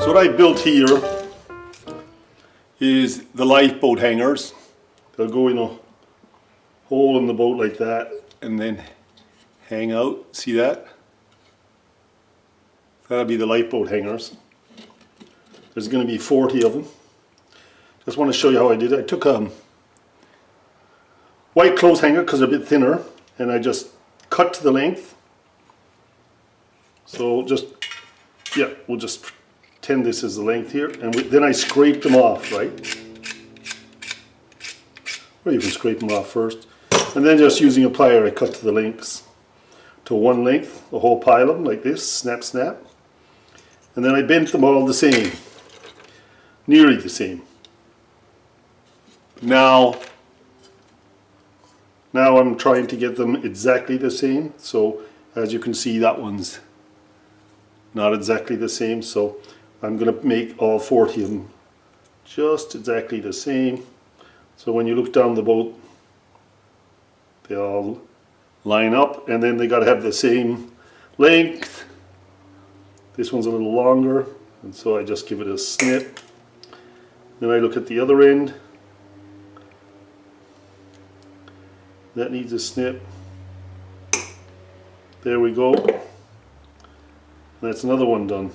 So what I built here is the lifeboat hangers. They'll go in a hole in the boat like that and then hang out. See that? That'll be the lifeboat hangers. There's going to be 40 of them. Just want to show you how I did it. I took a white clothes hanger because they're a bit thinner, and I just cut to the length. So we'll just pretend this is the length here, and then I scrape them off, right? Or you can scrape them off first. And then just using a plier I cut to the lengths to one length, a whole pile of them like this, snap, snap. And then I bent them all the same, nearly the same. Now I'm trying to get them exactly the same. So as you can see, that one's not exactly the same. So I'm going to make all 40 of them just exactly the same. So when you look down the boat, they all line up, and then they got to have the same length. This one's a little longer, and so I just give it a snip. Then I look at the other end. That needs a snip. There we go. That's another one done.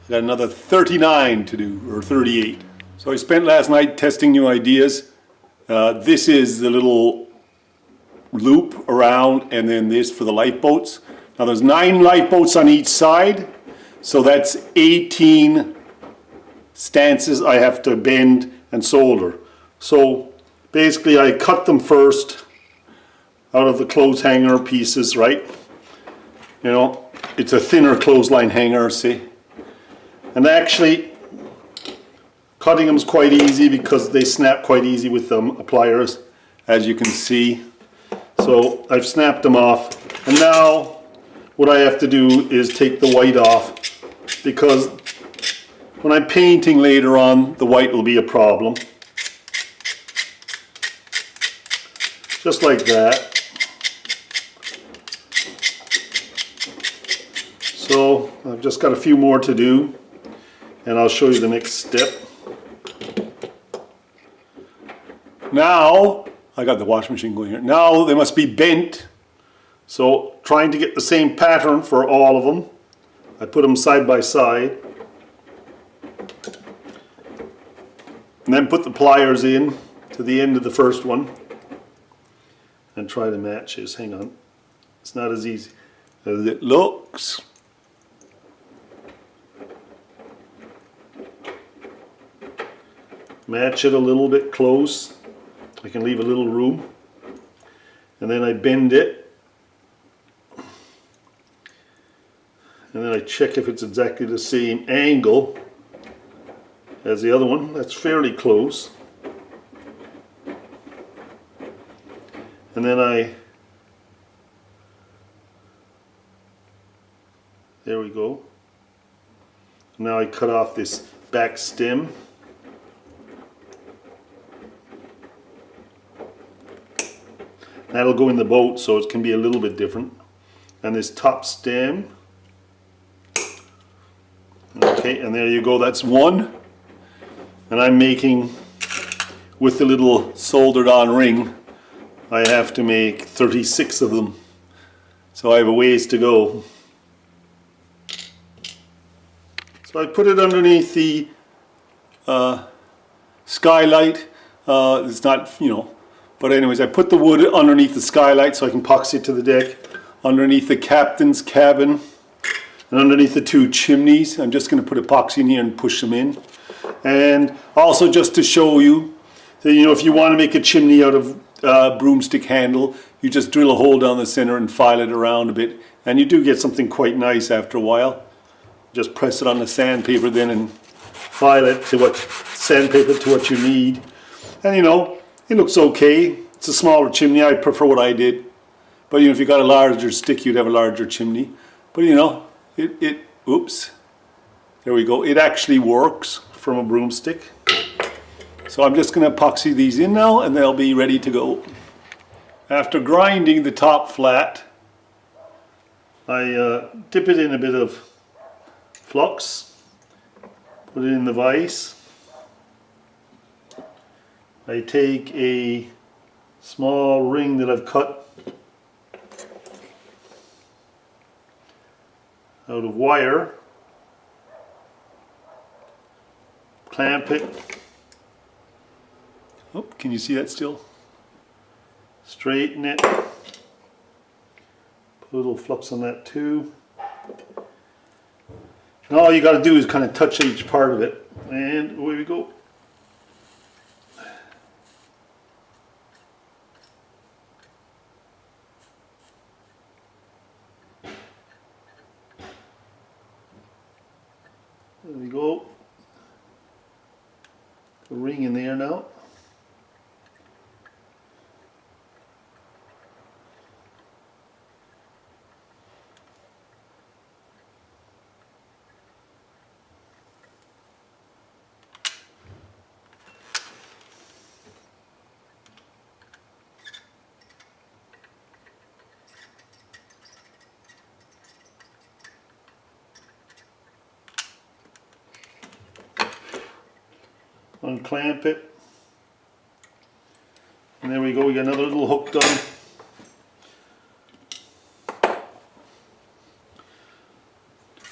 I got another 39 to do, or 38. So I spent last night testing new ideas. This is the little loop around, and then this for the lifeboats. Now there's 9 lifeboats on each side, so that's 18 stances I have to bend and solder. So basically I cut them first out of the clothes hanger pieces, right? You know, it's a thinner clothesline hanger, see? And actually cutting them is quite easy because they snap quite easy with pliers, as you can see. So I've snapped them off, and now what I have to do is take the white off, because when I'm painting later on, the white will be a problem. Just like that. So I've just got a few more to do, and I'll show you the next step. Now, I got the washing machine going here. Now they must be bent. So trying to get the same pattern for all of them. I put them side by side. And then put the pliers in to the end of the first one. And try to match this. Hang on. It's not as easy as it looks. Match it a little bit close. I can leave a little room. And then I bend it. And then I check if it's exactly the same angle as the other one. That's fairly close. And then there we go. Now I cut off this back stem. That'll go in the boat, so it can be a little bit different. And this top stem. Okay, and there you go, that's one. And I'm making, with the little soldered on ring, I have to make 36 of them. So I have a ways to go. So I put it underneath the skylight. It's not, you know, but anyways, I put the wood underneath the skylight so I can epoxy it to the deck, underneath the captain's cabin, and underneath the 2 chimneys. I'm just going to put epoxy in here and push them in. And also just to show you that, you know, if you want to make a chimney out of broomstick handle, you just drill a hole down the center and file it around a bit, and you do get something quite nice after a while. Just press it on the sandpaper then and file it to what you need. And you know, it looks okay. It's a smaller chimney. I prefer what I did. But you know, if you got a larger stick, you'd have a larger chimney. But you know, oops. There we go. It actually works from a broomstick. So I'm just going to epoxy these in now, and they'll be ready to go. After grinding the top flat, I dip it in a bit of flux, put it in the vise. I take a small ring that I've cut out of wire, clamp it. Oh, can you see that still? Straighten it. Put a little flux on that too. And all you got to do is kind of touch each part of it, and away we go. There we go. A ring in there now. Unclamp it, and there we go, we got another little hook done.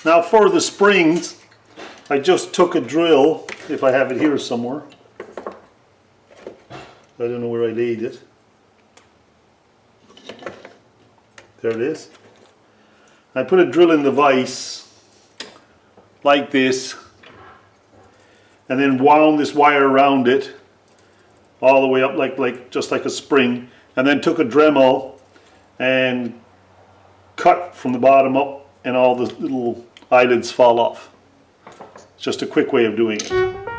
Now for the springs, I just took a drill, if I have it here somewhere. I don't know where I laid it. There it is. I put a drill in the vise like this, and then wound this wire around it all the way up like just like a spring, and then took a Dremel and cut from the bottom up, and all the little eyelids fall off. It's just a quick way of doing it.